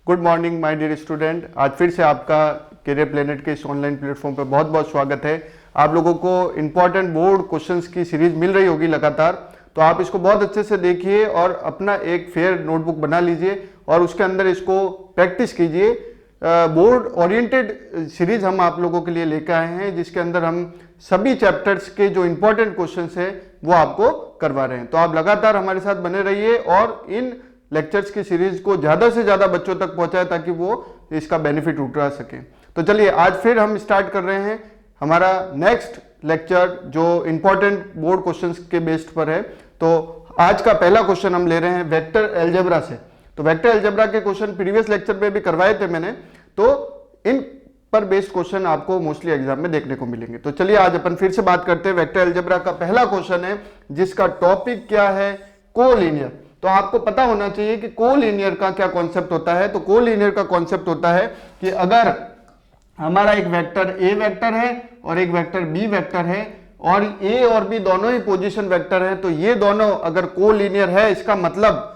Good morning my dear student. आज फिर से आपका करियर प्लेनेट के इस ऑनलाइन प्लेटफॉर्म पर बहुत बहुत स्वागत है। आप लोगों को इंपॉर्टेंट बोर्ड क्वेश्चंस की सीरीज मिल रही होगी लगातार, तो आप इसको बहुत अच्छे से देखिए और अपना एक फेयर नोटबुक बना लीजिए और उसके अंदर इसको प्रैक्टिस कीजिए। बोर्ड ओरिएंटेड सीरीज हम आप लोगों के लिए लेकर आए हैं, जिसके अंदर हम सभी चैप्टर्स के जो इंपॉर्टेंट क्वेश्चंस है वो आपको करवा रहे हैं। तो आप लगातार हमारे साथ बने रहिए और इन लेक्चर्स की सीरीज को ज्यादा से ज्यादा बच्चों तक पहुंचाए ताकि वो इसका बेनिफिट उठा सके। तो चलिए आज फिर हम स्टार्ट कर रहे हैं हमारा नेक्स्ट लेक्चर जो इंपॉर्टेंट बोर्ड क्वेश्चंस के बेस्ड पर है। तो आज का पहला क्वेश्चन हम ले रहे हैं वेक्टर अलजेब्रा से। तो वेक्टर अलजेब्रा के क्वेश्चन प्रीवियस लेक्चर में भी करवाए थे मैंने, तो इन पर बेस्ड क्वेश्चन आपको मोस्टली एग्जाम में देखने को मिलेंगे। तो चलिए आज अपन फिर से बात करते हैं। वेक्टर अलजेब्रा का पहला क्वेश्चन है जिसका टॉपिक क्या है, कोलिनियर। तो आपको पता होना चाहिए कि कोलिनियर का क्या कॉन्सेप्ट होता है। तो कोलिनियर का कॉन्सेप्ट होता है कि अगर हमारा एक वेक्टर ए वेक्टर है और एक वेक्टर बी वेक्टर है और ए और बी दोनों ही पोजीशन वेक्टर है, तो ये दोनों अगर कोलिनियर है, इसका मतलब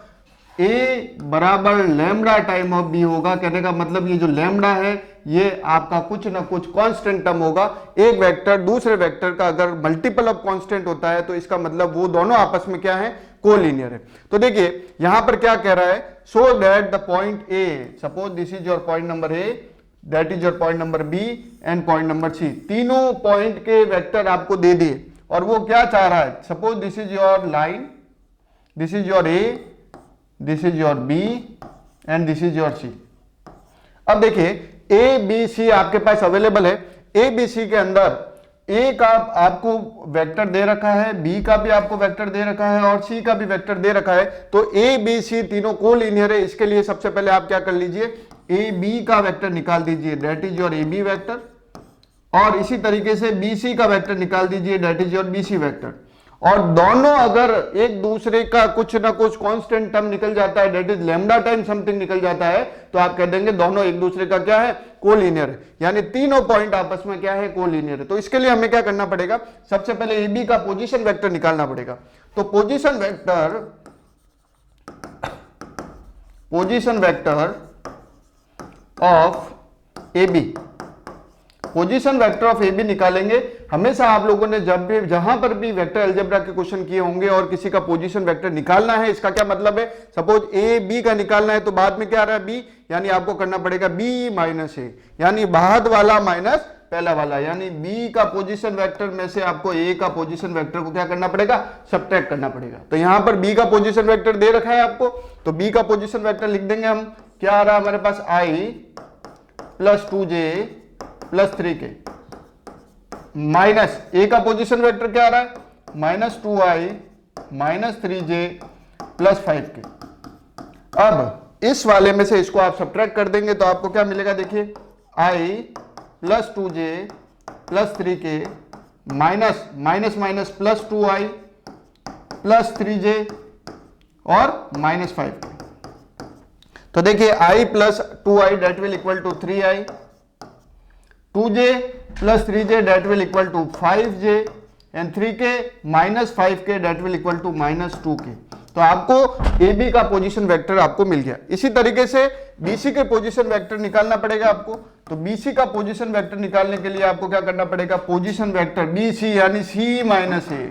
ए बराबर लैम्डा टाइम ऑफ बी होगा। कहने का मतलब ये जो लैम्डा है ये आपका कुछ ना कुछ कांस्टेंट टर्म होगा। एक वेक्टर दूसरे वेक्टर का अगर मल्टीपल ऑफ कांस्टेंट होता है तो इसका मतलब वो दोनों आपस में क्या है, कोलिनियर है। तो देखिए यहां पर क्या कह रहा है, so that the point A, suppose this is your point number A, that is your point number B and point number C. तीनों पॉइंट के वेक्टर आपको दे दिए और वो क्या चाह रहा है, suppose this is your line, this is your A, this is your B and this is your C. अब देखिए ए बी सी आपके पास अवेलेबल है। ए बी सी के अंदर ए का आपको वेक्टर दे रखा है, बी का भी आपको वेक्टर दे रखा है और सी का भी वेक्टर दे रखा है। तो ए बी सी तीनों कोलिनियर है। इसके लिए सबसे पहले आप क्या कर लीजिए, ए बी का वेक्टर निकाल दीजिए, that is your A B vector, और इसी तरीके से बी सी का वेक्टर निकाल दीजिए, that is your B C vector. और दोनों अगर एक दूसरे का कुछ ना कुछ कांस्टेंट टर्म निकल जाता है, that is lambda time something निकल जाता है, तो आप कह देंगे दोनों एक दूसरे का क्या है, कोलिनियर है। यानी तीनों पॉइंट आपस में क्या है, कोलिनियर है। तो इसके लिए हमें क्या करना पड़ेगा, सबसे पहले ए बी का पोजीशन वेक्टर निकालना पड़ेगा। तो position vector of A B, position vector of A B निकालेंगे। हमेशा आप लोगों ने जब भी जहां पर भी वेक्टर अलजेब्रा के क्वेश्चन किए होंगे और किसी का पोजीशन वेक्टर निकालना है, इसका क्या मतलब है, सपोज ए बी का निकालना है तो बाद में क्या आ रहा है बी, यानी आपको करना पड़ेगा बी माइनस ए, यानी बाद वाला माइनस पहला वाला, यानी बी का पोजीशन वेक्टर में से आपको ए का पोजीशन वेक्टर को क्या करना पड़ेगा, सब्ट्रैक्ट करना पड़ेगा। तो यहां पर बी का पोजीशन वेक्टर दे रखा है आपको, तो बी का पोजीशन वेक्टर लिख देंगे हम। क्या आ रहा है हमारे पास, i plus 2j plus 3k, minus A का पोजीशन वेक्टर क्या आ रहा है, minus 2i minus 3j plus 5k। अब इस वाले में से इसको आप सब्ट्रैक्ट कर देंगे तो आपको क्या मिलेगा, देखिए i plus 2j plus 3k minus minus minus plus 2i plus 3j और माइनस 5k। तो देखिए i plus 2i that will equal to 3i, 2j plus 3j that will equal to 5j and 3k minus 5k that will equal to minus 2k। तो आपको AB का position vector आपको मिल गया। इसी तरीके से BC के पोजीशन वेक्टर निकालना पड़ेगा आपको। तो BC का पोजीशन वेक्टर निकालने के लिए आपको क्या करना पड़ेगा, पोजीशन वेक्टर BC यानी C minus A,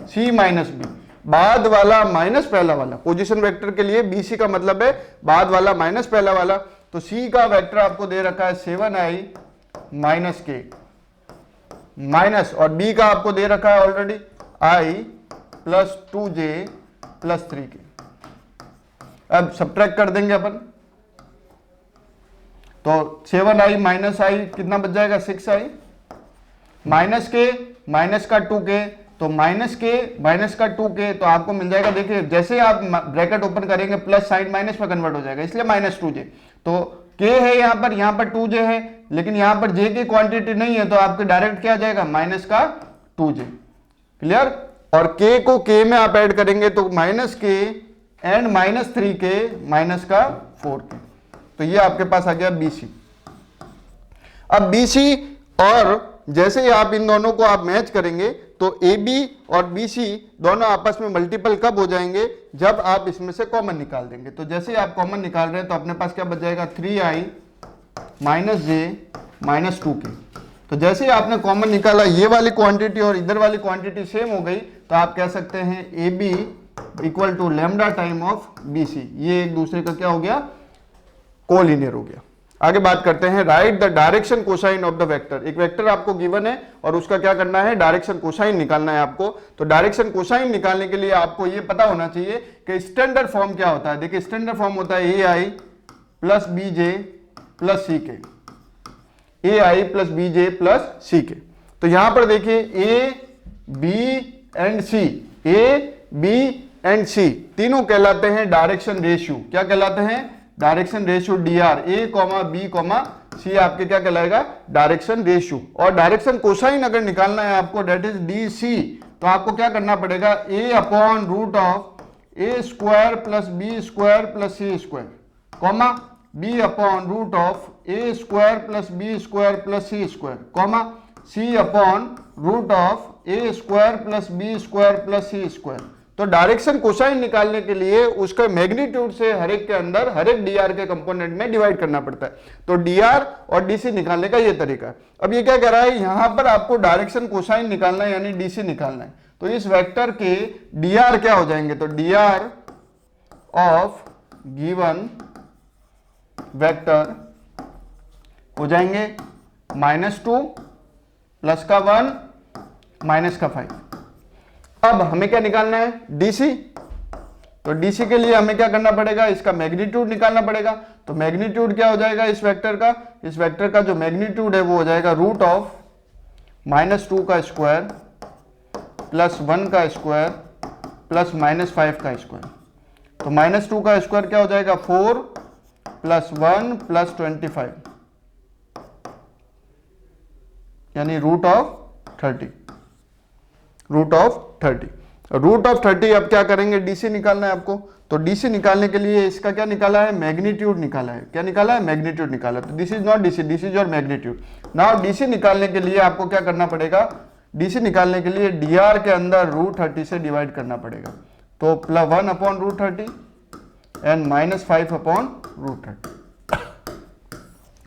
C minus B, बाद वाला माइनस पहला वाला। पोजीशन वेक्टर के लिए BC का मतलब है बाद वाला माइनस पहला वाला। तो C का वेक्टर आपको दे रखा है 7i माइनस के माइनस, और बी का आपको दे रखा है already i plus 2j plus 3k। अब सब्ट्रैक्ट कर देंगे अपन, तो 7i माइनस i कितना बच जाएगा, 6i, माइनस के माइनस का 2k, तो माइनस के माइनस का 2k, तो आपको मिल जाएगा, देखिए जैसे आप ब्रैकेट ओपन करेंगे प्लस साइन माइनस में कन्वर्ट हो जाएगा, इसलिए माइनस 2j। तो k है यहाँ पर 2j है, लेकिन यहाँ पर j की क्वांटिटी नहीं है, तो आपके डायरेक्ट क्या आ जाएगा, माइनस का 2j। क्लियर। और k को k में आप ऐड करेंगे तो minus k and minus 3k minus का 4k। तो ये आपके पास आ गया BC। अब BC और जैसे ही आप इन दोनों को आप मैच करेंगे तो AB और BC दोनों आपस में मल्टीपल कब हो जाएंगे, जब आप इसमें से कॉमन निकाल देंगे। तो जैसे ही आप कॉमन निकाल रहे हैं तो अपने पास क्या बच जाएगा, 3i माइनस जे माइनस 2k। तो जैसे ही आपने कॉमन निकाला, ये वाली क्वांटिटी और इधर वाली क्वांटिटी सेम हो गई, तो आप कह सकते हैं AB equal to lambda time of BC। ये एक दूसरे का क्या हो गया, कोलिनियर हो गया। आगे बात करते हैं, right the direction cosine of the vector. एक वेक्टर आपको गिवन है और उसका क्या करना है, डायरेक्शन कोसाइन निकालना है आपको। तो डायरेक्शन कोसाइन निकालने के लिए आपको ये पता होना चाहिए कि स्टैंडर्ड फॉर्म क्या होता है। देखिए स्टैंडर्ड फॉर्म होता है AI plus BJ plus CK, AI plus BJ plus CK। तो यहां पर देखिए A, B and C, A, B and C तीनों कहलाते हैं डायरेक्शन रेशियो। क्या कहलाते हैं, direction ratio DR। A, B, C आपके क्या कहलाएगा, डायरेक्शन रेशियो। और डायरेक्शन कोसाइन अगर निकालना है आपको, डेट इज DC, तो आपको क्या करना पड़ेगा, A upon root of A square plus B square plus C square, comma B upon root of A square plus B square plus C square, comma C upon root of A square plus B square plus C square. तो direction cosine निकालने के लिए उसका magnitude से हर एक के अंदर हर एक DR के कंपोनेंट में डिवाइड करना पड़ता है। तो DR और DC निकालने का ये तरीका है। अब ये क्या कह रहा है, यहां पर आपको डायरेक्शन कोसाइन निकालना है यानी DC निकालना है। तो इस वेक्टर के DR क्या हो जाएंगे, तो DR ऑफ गिवन वेक्टर हो जाएंगे -2 प्लस का 1 माइनस का 5। अब हमें क्या निकालना है, DC। तो DC के लिए हमें क्या करना पड़ेगा, इसका मैग्नीट्यूड निकालना पड़ेगा। तो मैग्नीट्यूड क्या हो जाएगा इस वेक्टर का, इस वेक्टर का जो मैग्नीट्यूड है वो हो जाएगा रूट ऑफ -2 का स्क्वायर प्लस 1 का स्क्वायर प्लस -5 का स्क्वायर। तो -2 का स्क्वायर क्या हो जाएगा, 4 प्लस 1 प्लस 25 यानी root of 30। Root of 30, root of 30। अब क्या करेंगे, DC निकालना है आपको। तो DC निकालने के लिए इसका क्या निकाला है, मैग्नीट्यूड निकाला है। क्या निकाला है, मैग्नीट्यूड निकाला। तो this is not DC, this is your magnitude. Now DC निकालने के लिए आपको क्या करना पड़ेगा, DC निकालने के लिए DR के अंदर रूट 30 से डिवाइड करना पड़ेगा। तो plus 1 upon root 30 and -5 upon root 30।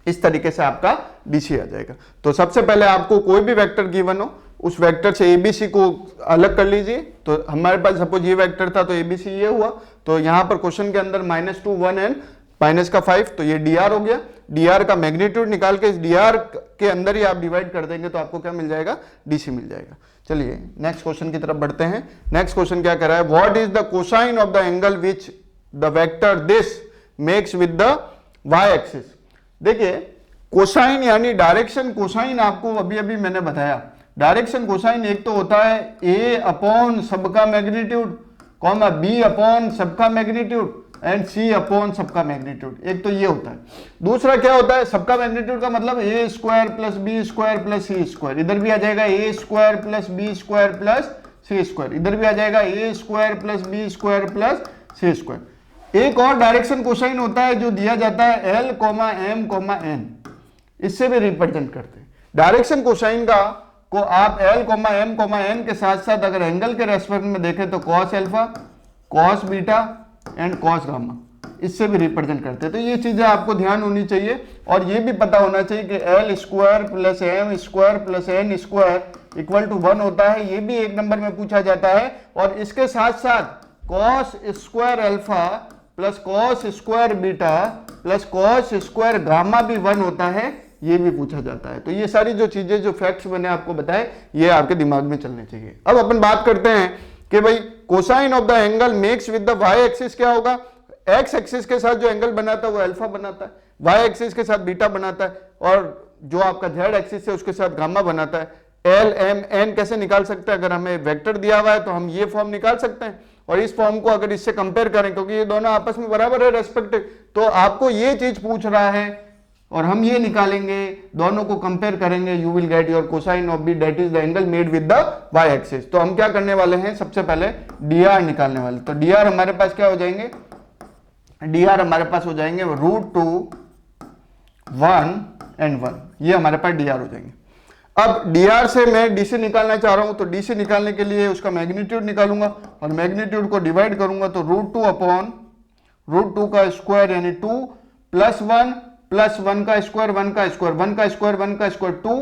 इस तरीके से आपका DC आ जाएगा। तो सबसे पहले आपको कोई भी वेक्टर गिवन हो, उस वेक्टर से ABC को अलग कर लीजिए। तो हमारे पास सपोज ये वेक्टर था तो ABC ये हुआ। तो यहां पर क्वेश्चन के अंदर -2, 1 एंड -5, तो ये DR हो गया। DR का मैग्नीट्यूड निकाल के इस DR के अंदर ही आप डिवाइड कर देंगे तो आपको क्या मिल जाएगा, DC मिल जाएगा। चलिए नेक्स्ट क्वेश्चन की तरफ बढ़ते हैं। नेक्स्ट क्वेश्चन क्या कर रहा है, what is the cosine of the angle which the vector this makes with the y axis. देखिए कोसाइन यानी डायरेक्शन कोसाइन आपको अभी अभी मैंने बताया। डायरेक्शन कोसाइन एक तो होता है A अपॉन सबका मैग्नीट्यूड, कॉमा B अपॉन सबका मैग्नीट्यूड एंड C अपॉन सबका मैग्नीट्यूड। एक तो ये होता है। दूसरा क्या होता है, सबका मैग्नीट्यूड का मतलब A square plus B square plus C square. इधर भी आ जाएगा A square plus B square plus C square. इधर भी आ जाएगा A square plus B square plus C square. एक और डायरेक्शन कोसाइन होता है जो दिया जाता है L, M, N, इससे भी रिप्रेजेंट करते हैं। डायरेक्शन कोसाइन को आप L, M, N के साथ साथ अगर एंगल के रेस्पेक्ट में देखें तो cos alpha, cos beta and cos gamma, इससे भी रिप्रेजेंट करते हैं। तो ये चीजें आपको ध्यान होनी चाहिए और ये भी पता होना चाहिए कि L square plus M square plus N square equal to 1 होता है। ये भी एक नंबर में पूछा जाता है। और इसके साथ साथ cos square alpha plus cos square beta plus cos square gamma भी 1 होता है, ये भी पूछा जाता है। तो ये सारी जो चीजें, जो फैक्ट्स मैंने आपको बताए, ये आपके दिमाग में चलने चाहिए। अब अपन बात करते हैं कि भाई cosine of the angle makes with the y axis क्या होगा। x एक्सिस के साथ जो एंगल बनाता है वो अल्फा बनाता है, y एक्सिस के साथ बीटा बनाता है, और जो आपका z एक्सिस है उसके साथ गामा बनाता है। L, M, N कैसे निकाल सकते हैं, अगर हमें वेक्टर दिया हुआ है तो हम ये फॉर्म निकाल सकते हैं। और इस फॉर्म को अगर इससे कंपेयर करें, क्योंकि ये दोनों आपस में बराबर है रेस्पेक्टिव, तो आपको ये चीज पूछ रहा है और हम ये निकालेंगे, दोनों को कंपेयर करेंगे, you will get your cosine of B, that is the angle made with the y axis. तो हम क्या करने वाले हैं, सबसे पहले dr निकालने वाले। तो dr हमारे पास क्या हो जाएंगे, dr हमारे पास हो जाएंगे √2 1 एंड 1, ये हमारे पास dr हो जाएंगे। अब dr से मैं d से निकालना चाह रहा हूं, तो d से निकालने के लिए उसका मैग्नीट्यूड निकालूंगा और मैग्नीट्यूड को डिवाइड करूंगा, तो √2 अपॉन √2 का स्क्वायर यानी 2 प्लस 1 का स्क्वायर 1 का स्क्वायर 1 का स्क्वायर 1 का स्क्वायर 2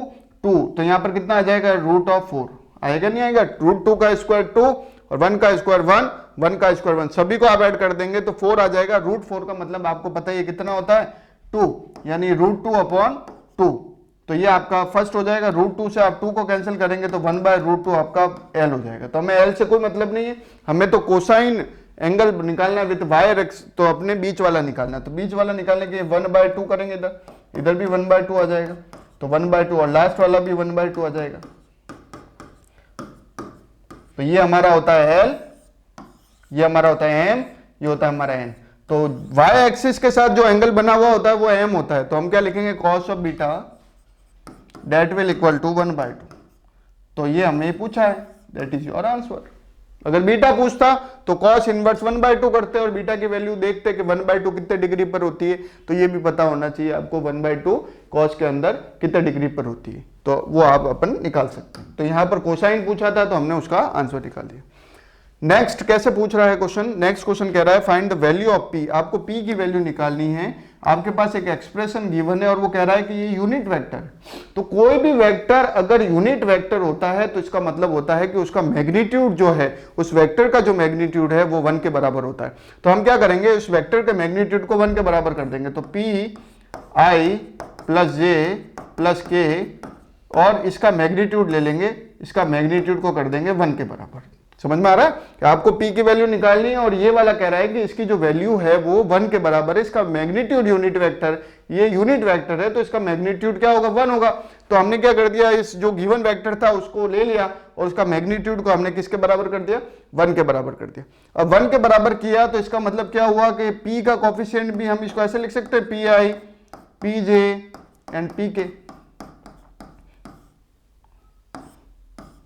2, तो यहां पर कितना आ जाएगा √4 आएगा, नहीं आएगा? √2 का स्क्वायर 2 और 1 का स्क्वायर 1 1 का स्क्वायर 1, सभी को आप ऐड कर देंगे तो 4 आ जाएगा। √4 का मतलब आपको पता है ये कितना होता है 2, यानी √2 अपॉन 2, तो ये आपका फर्स्ट हो जाएगा। √2 से आप 2 को कैंसिल करेंगे तो 1/√2 आपका L हो जाएगा। तो हमें L से कोई मतलब नहीं है, हमें तो कोसाइन एंगल निकालना है विद वायर एक्स, तो अपने बीच वाला निकालना है। तो बीच वाला निकालने के लिए 1/2 करेंगे, इधर भी 1/2 आ जाएगा, तो 1/2 और लास्ट वाला भी 1/2 आ जाएगा। तो ये हमारा होता है L, ये हमारा होता है M, ये होता है हमारा N। तो y एक्सिस के साथ जो एंगल बना हुआ होता है वो M होता है, तो हम क्या लिखेंगे cos of beta that will equal to 1/2। तो ये हमें पूछा है, दैट इज योर आंसर। अगर बीटा पूछता तो cos इनवर्स 1/2 करते और बीटा की वैल्यू देखते कि 1/2 कितने डिग्री पर होती है, तो ये भी पता होना चाहिए आपको 1/2 cos के अंदर कितने डिग्री पर होती है, तो वो आप अपन निकाल सकते हैं। तो यहाँ पर कोसाइन पूछा था तो हमने उसका आंसर निकाल दिया। नेक्स्ट कैसे पूछ रहा है क्वेश्चन, नेक्स्ट क्वेश्चन कह रहा है find the value of p, आपको p की वैल्यू निकालनी है। आपके पास एक एक्सप्रेशन गिवन है और वो कह रहा है कि ये यूनिट वेक्टर, तो कोई भी वेक्टर अगर यूनिट वेक्टर होता है तो इसका मतलब होता है कि उसका मैग्नीट्यूड जो है, उस वेक्टर का जो मैग्नीट्यूड है वो 1 के बराबर होता है। तो हम क्या करेंगे, उस वेक्टर के मैग्नीट्यूड को 1 के बराबर कर देंगे, तो p i plus j plus k और इसका मैग्नीट्यूड ले लेंगे, इसका मैग्नीट्यूड को कर देंगे 1 के बराबर। समझ में आ रहा है कि आपको p की वैल्यू निकालनी है और ये वाला कह रहा है कि इसकी जो वैल्यू है वो 1 के बराबर है, इसका मैग्नीट्यूड यूनिट वेक्टर, ये यूनिट वेक्टर है तो इसका मैग्नीट्यूड क्या होगा 1 होगा। तो हमने क्या कर दिया, इस जो गिवन वेक्टर था उसको ले लिया और उसका मैग्नीट्यूड को हमने किसके बराबर कर दिया, 1 के बराबर कर दिया। अब 1 के बराबर किया तो इसका मतलब क्या हुआ कि p का कोफिशिएंट भी हम इसको ऐसे लिख सकते हैं, pi pj and pk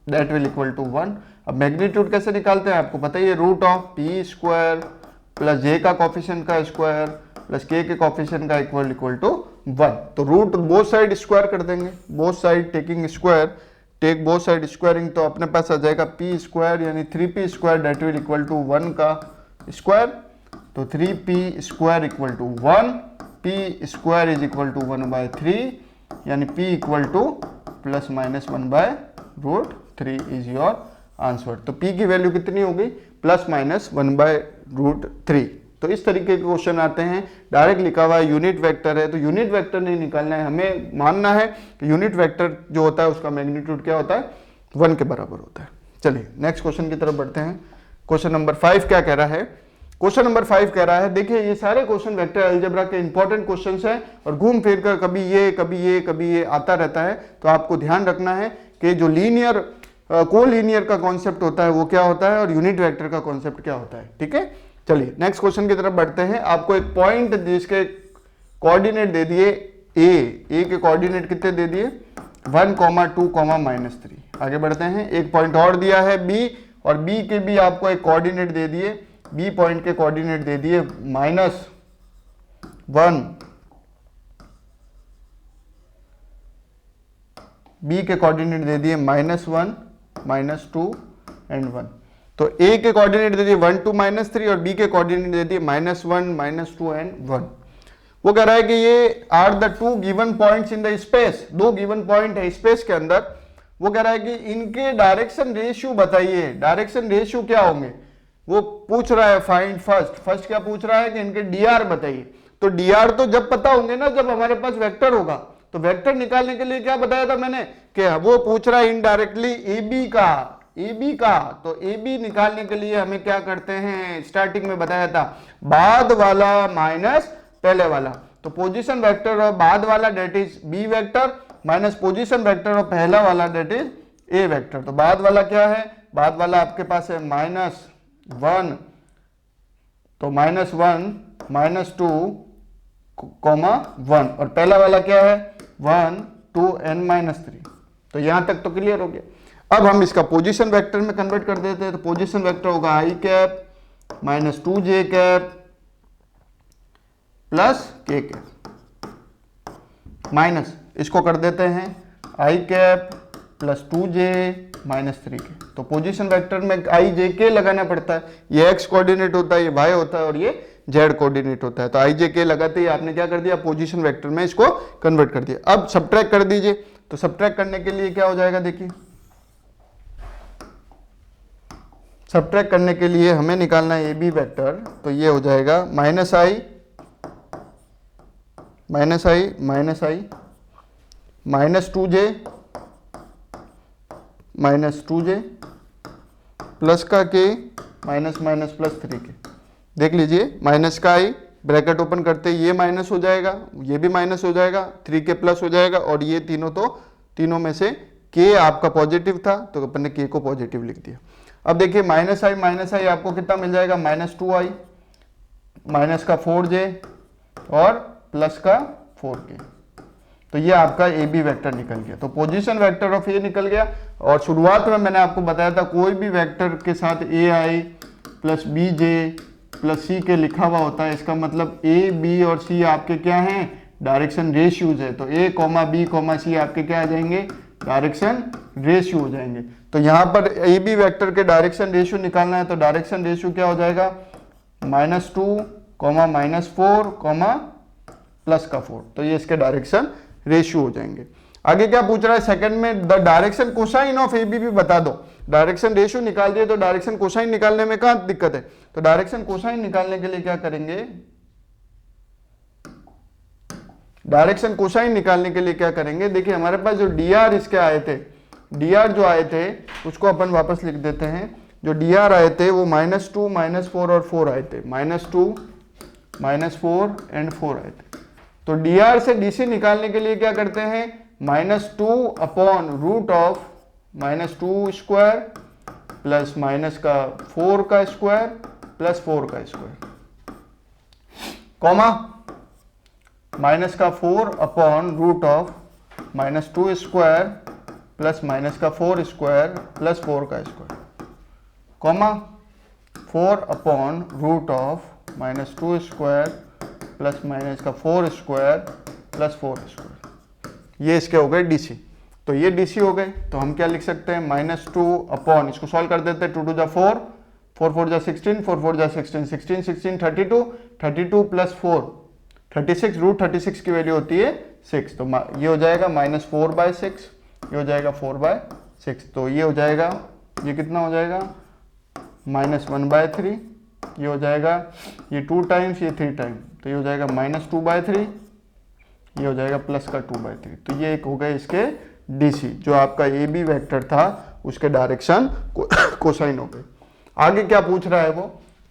that will equal to 1। अब मैग्नीट्यूड कैसे निकालते हैं आपको पता ही है, √p² प्लस j का कोफिशिएंट का स्क्वायर प्लस k के कोफिशिएंट का इक्वल टू 1। तो रूट बोथ साइड स्क्वायर कर देंगे, both side taking square, take both side squaring, तो अपने पास आ जाएगा p² यानी 3p² that will equal to 1 का स्क्वायर। तो 3p² equal to 1, p² is equal to 1/3 यानी p equal to plus minus 1/√3 is your answer. तो p की वैल्यू कितनी होगी, प्लस माइनस 1/√3। तो इस तरीके के क्वेश्चन आते हैं, डायरेक्ट लिखा हुआ है यूनिट वेक्टर है तो यूनिट वेक्टर नहीं निकालना है, हमें मानना है कि यूनिट वेक्टर जो होता है उसका मैग्नीट्यूड क्या होता है, 1 के बराबर होता है। चलिए नेक्स्ट क्वेश्चन की तरफ बढ़ते हैं। क्वेश्चन नंबर 5 क्या कह रहा है, क्वेश्चन नंबर 5 कह रहा है, देखिए ये सारे क्वेश्चन वेक्टर अलजेब्रा के इंपॉर्टेंट क्वेश्चंस हैं और घूम फिर कर कभी ये आता रहता है, तो आपको ध्यान रखना है कि जो लीनियर कोलिनियर का कॉन्सेप्ट होता है वो क्या होता है और यूनिट वेक्टर का कॉन्सेप्ट क्या होता है। ठीक है, चलिए नेक्स्ट क्वेश्चन की तरफ बढ़ते हैं। आपको एक पॉइंट जिसके कोऑर्डिनेट दे दिए ए के कोऑर्डिनेट कितने दे दिए 1, 2, -3। आगे बढ़ते हैं, एक पॉइंट और दिया है बी और बी के भी आपको एक कोऑर्डिनेट दे दिए, बी पॉइंट के कोऑर्डिनेट दे दिए -1, बी के कोऑर्डिनेट दे दिए -1, -2 एंड 1। तो ए के कोऑर्डिनेट दे दिए 1, 2, -3 और बी के कोऑर्डिनेट दे दिए -1, -2 एंड 1। वो कह रहा है कि ये are the 2 given points in the space, 2 given point है स्पेस के अंदर। वो कह रहा है कि इनके डायरेक्शन रेशियो बताइए, डायरेक्शन रेशियो क्या होंगे वो पूछ रहा है। फाइंड फर्स्ट क्या पूछ रहा है कि इनके dr बताइए। तो dr तो जब पता होंगे ना जब हमारे पास वेक्टर होगा। तो वेक्टर निकालने के लिए क्या बताया था मैंने कि वो पूछ रहा है इनडायरेक्टली AB का। तो AB निकालने के लिए हमें क्या करते हैं, स्टार्टिंग में बताया था बाद वाला माइनस पहले वाला। तो पोजीशन वेक्टर और बाद वाला that is B vector minus position vector और पहला वाला दैट इज A वेक्टर। तो बाद वाला क्या है, बाद वाला आपके पास है -1, तो -1, -2, -1 और पहला वाला क्या है 1, 2 एंड -3। तो यहां तक तो क्लियर हो गया। अब हम इसका पोजीशन वेक्टर में कन्वर्ट कर देते हैं। तो पोजीशन वेक्टर होगा i cap -2j cap plus k cap minus, इसको कर देते हैं आई cap plus 2j minus 3k। तो पोजीशन वेक्टर में आई जे के लगाना पड़ता है, ये x कोऑर्डिनेट होता है, ये y होता है और ये z कोऑर्डिनेट होता है। तो आई जे के लगाते ही आपने क्या कर दिया, पोजीशन वेक्टर में इसको कन्वर्ट कर दिया। अब सब्ट्रैक्ट कर दीजिए। तो सब्ट्रैक्ट करने के लिए क्या हो जाएगा, देखिए सब्ट्रैक्ट करने के लिए हमें निकालना है ए बी वैक्टर। तो ये हो जाएगा minus i minus i minus i minus 2j minus 2j plus का k minus minus plus 3k। देख लीजिए माइनस का आई ब्रैकेट ओपन करते ही ये माइनस हो जाएगा, ये भी माइनस हो जाएगा, 3k प्लस हो जाएगा और ये तीनों, तो तीनों में से k आपका पॉजिटिव था तो अपन ने k को पॉजिटिव लिख दिया। अब देखिए माइनस आई आपको कितना मिल जाएगा, माइनस 2i माइनस का 4j और प्लस का 4k। तो ये आपका ए बी वेक्टर निकल गया। तो पोजीशन वेक्टर ऑफ ए निकल गया। और शुरुआत में मैंने आपको बताया था कोई भी वेक्टर के साथ ए आई प्लस बी जे प्लस सी के लिखा हुआ होता है, इसका मतलब ए बी और सी आपके क्या हैं, डायरेक्शन रेशियोज है। तो ए कॉमा बी कॉमा सी आपके क्या आ जाएंगे, डायरेक्शन रेशियो हो जाएंगे। तो यहाँ पर ए बी वेक्टर के डायरेक्शन रेशियो निकालना है। तो डायरेक्शन रेशियो क्या हो जाएगा, -2 कॉमा -4 कॉमा प्लस का 4। तो ये इसके डायरेक्शन रेशियो हो जाएंगे। आगे क्या पूछ रहा है सेकंड में, the direction cosine of A B भी बता दो। डायरेक्शन रेशियो निकाल दिए तो डायरेक्शन कोसाइन निकालने में कहाँ दिक्कत है। तो डायरेक्शन कोसाइन निकालने के लिए क्या करेंगे, डायरेक्शन कोसाइन निकालने के लिए क्या करेंगे, देखिए हमारे पास जो डी आर इसके आए थे, डी आर जो आए थे उसको अपन वापस लिख देते हैं। जो डी आर आए थे वो -2 -4 और 4 आए थे, -2 -4 एंड 4 आए थे। तो डी आर से डी सी निकालने के लिए क्या करते हैं, -2 upon root of -2 square plus minus का 4 का स्क्वायर प्लस 4 का स्क्वायर कॉमा माइनस का 4 upon root of -2 square plus minus का 4 स्क्वायर प्लस 4 का square comma 4 upon root of -2 square plus minus का 4 स्क्वायर प्लस 4 स्क्वायर। ये इसके हो गए डीसी। तो ये डीसी हो गए। तो हम क्या लिख सकते हैं, -2 अपॉन, इसको सॉल्व कर देते हैं, 2 2 जा 4, 4 4 जा 16, 4 4 जा 16, 16 16 32, 32 प्लस 4 36, रूट 36 की वैल्यू होती है 6। तो ये हो जाएगा -4/6, ये हो जाएगा 4/6। तो ये हो जाएगा, ये कितना हो जाएगा, -1/3, ये हो जाएगा, ये 2 टाइम्स, ये 3 टाइम, तो ये हो जाएगा -2/3, ये हो जाएगा प्लस का 2/3। तो ये एक हो गए इसके डीसी, जो आपका ए बी वेक्टर था उसके डायरेक्शन कोसाइन हो गए। आगे क्या पूछ रहा है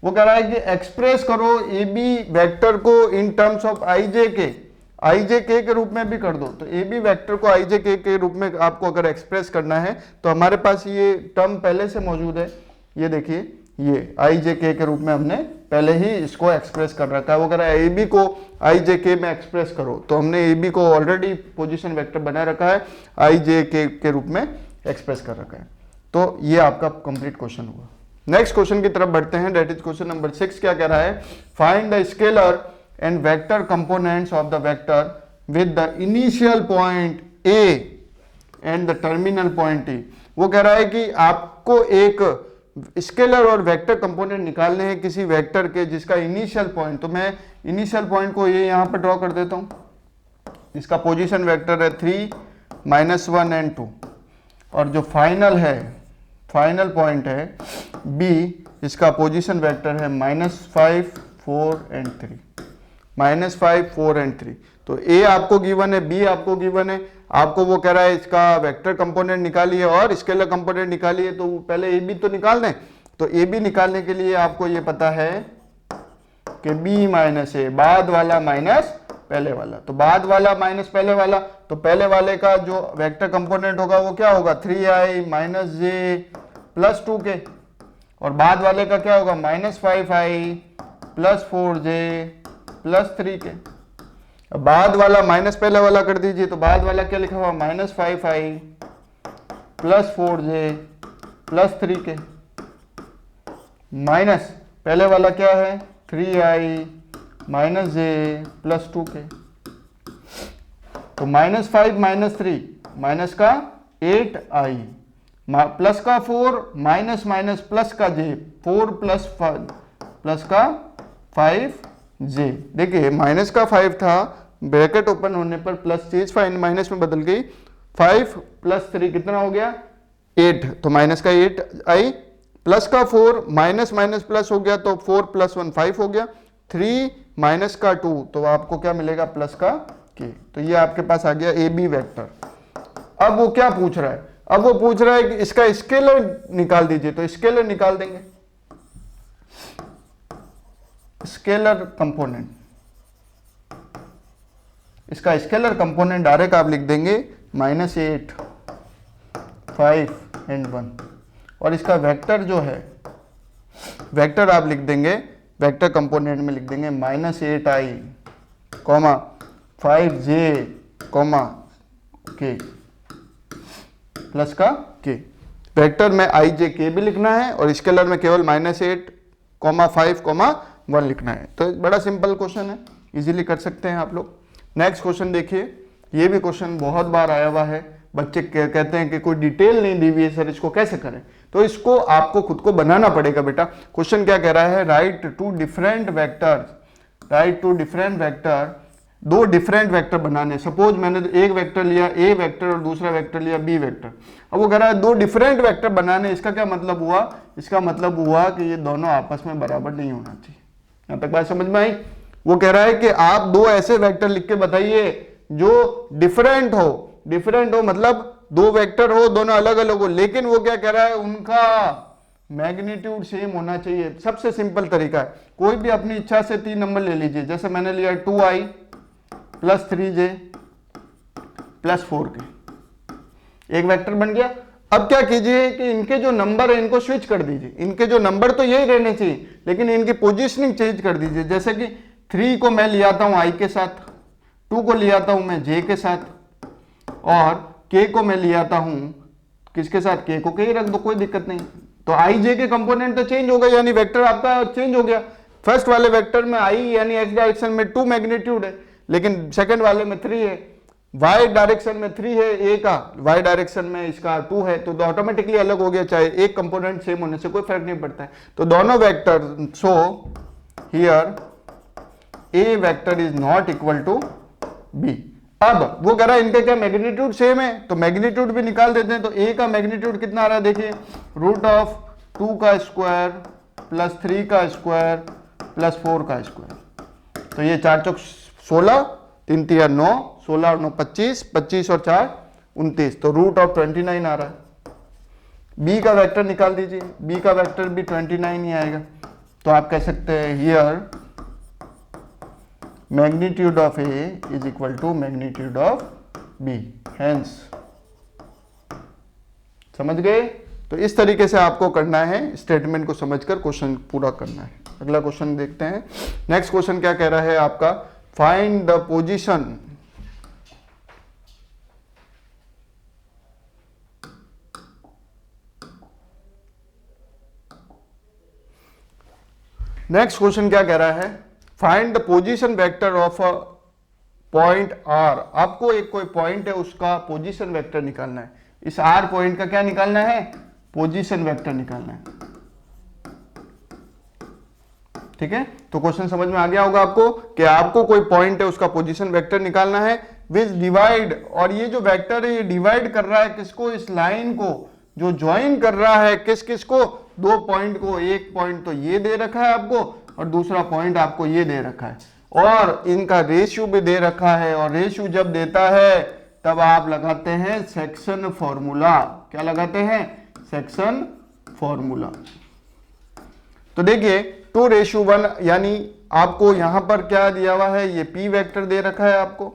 वो कह रहा है कि एक्सप्रेस करो ए बी वेक्टर को इन टर्म्स ऑफ आई जे के रूप में भी कर दो। तो ए बी वेक्टर को आई जे के रूप में आपको अगर एक्सप्रेस करना है तो हमारे पास ये टर्म पहले से मौजूद है। ये देखिए, ये आई जे के रूप में हमने पहले ही इसको एक्सप्रेस कर रखा है। वो कह रहा है ए बी को आई जे के में एक्सप्रेस करो। तो हमने ए बी को ऑलरेडी पोजीशन वेक्टर बना रखा है, आई जे के रूप में एक्सप्रेस कर रखा है। तो ये आपका कंप्लीट क्वेश्चन हुआ। नेक्स्ट क्वेश्चन की तरफ बढ़ते हैं, डेट इज क्वेश्चन नंबर 6। क्या कह रहा है, find the scalar and vector components of the vector with the initial point A and the terminal point T. वो कह रहा है कि आपको एक स्केलर और वेक्टर कंपोनेंट निकालने हैं किसी वेक्टर के जिसका इनिशियल पॉइंट, तो मैं इनिशियल पॉइंट को ये यहाँ पर ड्रॉ कर देता हूँ। इसका पोजीशन वेक्टर है 3 -1 एंड 2, और जो फाइनल पॉइंट है B, इसका पोजीशन वेक्टर है -5 4 एंड 3, -5 4 एंड 3। तो A आपको गिवन है, B आपको गिवन है, आपको वो कह रहा है इसका वेक्टर कंपोनेंट निकालिए और स्केलर कंपोनेंट निकालिए। तो पहले AB तो निकाल दें। तो AB निकालने के लिए आपको ये पता है कि B माइनस A, बाद वाला माइनस पहले वाला। तो बाद वाला माइनस पहले वाला, तो पहले वाले का जो वेक्टर कंपोनेंट होगा वो क्या होगा, 3i - j प्लस 2k, और बाद वाले का क्या होगा, -5i plus 4j plus 3k। बाद वाला माइनस पहले वाला कर दीजिए। तो बाद वाला क्या लिखा हुआ, -5i plus 4j plus 3k, minus पहले वाला क्या है, 3i - j प्लस 2k। तो -5 - 3 माइनस का 8i, प्लस का 4, माइनस माइनस प्लस का j, 4 प्लस 5 प्लस का 5j। देखिए माइनस का 5 था, ब्रैकेट ओपन होने पर प्लस चीज माइनस में बदल गई, 5 प्लस 3 कितना हो गया 8, तो माइनस का 8i, प्लस का 4, माइनस माइनस प्लस हो गया तो 4 प्लस 1 5 हो गया, 3 माइनस का 2, तो आपको क्या मिलेगा प्लस का k। तो ये आपके पास आ गया ए बी वेक्टर। अब वो क्या पूछ रहा है, अब वो पूछ रहा है कि इसका स्केलर निकाल दीजिए, तो स्केलर निकाल देंगे, स्केलर कंपोनेंट, इसका स्केलर कंपोनेंट डायरेक्ट आप लिख देंगे -8 5 एंड 1, और इसका वेक्टर जो है, वेक्टर आप लिख देंगे, वेक्टर कंपोनेंट में लिख देंगे -8i, 5j, k प्लस का k। वेक्टर में i j k भी लिखना है और स्केलर में केवल -8, 5, 1 लिखना है। तो बड़ा सिंपल क्वेश्चन है, इजीली कर सकते हैं आप लोग। नेक्स्ट क्वेश्चन देखिए, ये भी क्वेश्चन बहुत बार आया हुआ है, बच्चे कहते हैं कि कोई डिटेल नहीं दी हुई है सर, इसको कैसे करें, तो इसको आपको खुद को बनाना पड़ेगा बेटा। क्वेश्चन क्या कह रहा है, write two different vector, write two different vector, दो डिफरेंट वेक्टर बनाने। सपोज मैंने एक वेक्टर लिया ए वेक्टर और दूसरा वेक्टर लिया बी वेक्टर, अब वो कह रहा है दो डिफरेंट वेक्टर बनाने। इसका क्या मतलब हुआ, इसका मतलब हुआ कि ये दोनों आपस में बराबर नहीं होना चाहिए। यहां तक बात समझ में आई। वो कह रहा है कि आप दो ऐसे वेक्टर लिख के बताइए जो डिफरेंट हो, डिफरेंट हो मतलब दो वेक्टर हो, दोनों अलग अलग हो, लेकिन वो क्या कह रहा है उनका मैग्नीट्यूड सेम होना चाहिए। सबसे सिंपल तरीका है, कोई भी अपनी इच्छा से 3 नंबर ले लीजिए, जैसे मैंने लिया 2i plus 3j plus 4k, एक वेक्टर बन गया। अब क्या कीजिए कि इनके जो नंबर है इनको स्विच कर दीजिए, इनके जो नंबर तो यही रहने चाहिए लेकिन इनकी पोजीशनिंग चेंज कर दीजिए। जैसे कि 3 को मैं ले आता हूं i के साथ, 2 को ले आता हूं मैं j के साथ, और k को मैं ले आता हूं किसके साथ, k को k रख दो, कोई दिक्कत नहीं। तो i j के कंपोनेंट तो चेंज हो गए, यानी वेक्टर आपका चेंज हो गया। फर्स्ट वाले वेक्टर में i यानी x डायरेक्शन में 2 मैग्नीट्यूड है, लेकिन सेकंड वाले में 3 है। y डायरेक्शन में 3 है a का, y डायरेक्शन में इसका 2 है, तो ऑटोमेटिकली अलग हो गया, चाहे एक कंपोनेंट सेम होने से कोई फर्क नहीं पड़ता है। तो दोनों vector, so here a vector is not equal to b। अब वो कह रहा है इनके क्या मैग्नीट्यूड सेम है, तो मैग्नीट्यूड भी निकाल देते हैं। तो a का मैग्नीट्यूड कितना आ रहा है, देखिए रूट ऑफ 2 का स्क्वायर प्लस 3 का स्क्वायर प्लस 4 का स्क्वायर। तो ये 4 चौक 16, 3 तिया 9, 16 और 9 25, 25 और 4 29, तो रूट ऑफ 29 आ रहा है। b का वेक्टर निकाल दीजिए, b का वेक्टर भी 29 ही आएगा। तो आप कह सकते हैं here magnitude of a is equal to magnitude of b, hence. समझ गए। तो इस तरीके से आपको करना है, स्टेटमेंट को समझकर क्वेश्चन पूरा करना है। अगला क्वेश्चन देखते हैं। नेक्स्ट क्वेश्चन क्या कह रहा है आपका, find the position, next question क्या कह रहा है, find the position vector of a point r। आपको एक कोई पॉइंट है उसका पोजीशन वेक्टर निकालना है। इस r पॉइंट का क्या निकालना है, पोजीशन वेक्टर निकालना है। ठीक है, तो क्वेश्चन समझ में आ गया होगा आपको कि आपको कोई पॉइंट है उसका पोजीशन वेक्टर निकालना है विच डिवाइड, और ये जो वेक्टर है ये डिवाइड कर रहा है किसको, इस लाइन को जो ज्वाइन कर रहा है किस किस को, दो पॉइंट को। एक पॉइंट तो ये दे रखा है आपको और दूसरा पॉइंट आपको ये दे रखा है, और इनका रेशियो भी दे रखा है। और रेशियो जब देता है तब आप लगाते हैं सेक्शन फॉर्मूला। क्या लगाते हैं, सेक्शन फॉर्मूला। तो देखिए 2:1, यानी आपको यहां पर क्या दिया हुआ है, ये p वेक्टर दे रखा है आपको,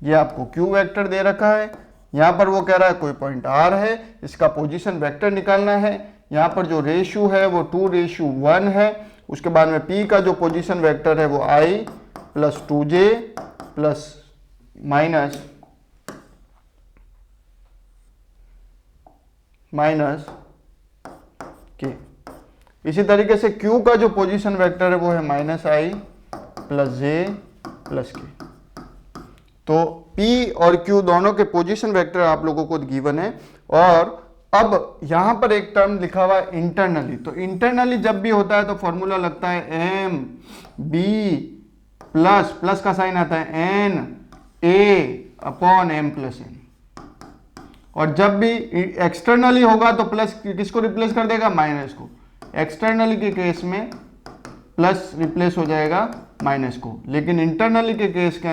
ये आपको q वेक्टर दे रखा है। यहां पर वो कह रहा है कोई पॉइंट r है, इसका पोजीशन वेक्टर निकालना है। यहां पर जो रेशियो है वो 2:1 है। उसके बाद में p का जो पोजीशन वेक्टर है वो i plus 2j plus minus k। इसी तरीके से q का जो पोजीशन वेक्टर है वो है -i plus j plus k। तो P और Q दोनों के पोजीशन वेक्टर आप लोगों को गिवन है। और अब यहां पर एक टर्म लिखा हुआ है इंटरनली, तो इंटरनली जब भी होता है तो फॉर्मूला लगता है एम बी प्लस, प्लस का साइन आता है N A upon M plus N. और जब भी एक्सटर्नली होगा तो प्लस किसको रिप्लेस कर देगा, माइनस को। एक्सटर्नली के केस में प्लस रिप्लेस हो जाएगा माइनस को, लेकिन इंटरनली के केस के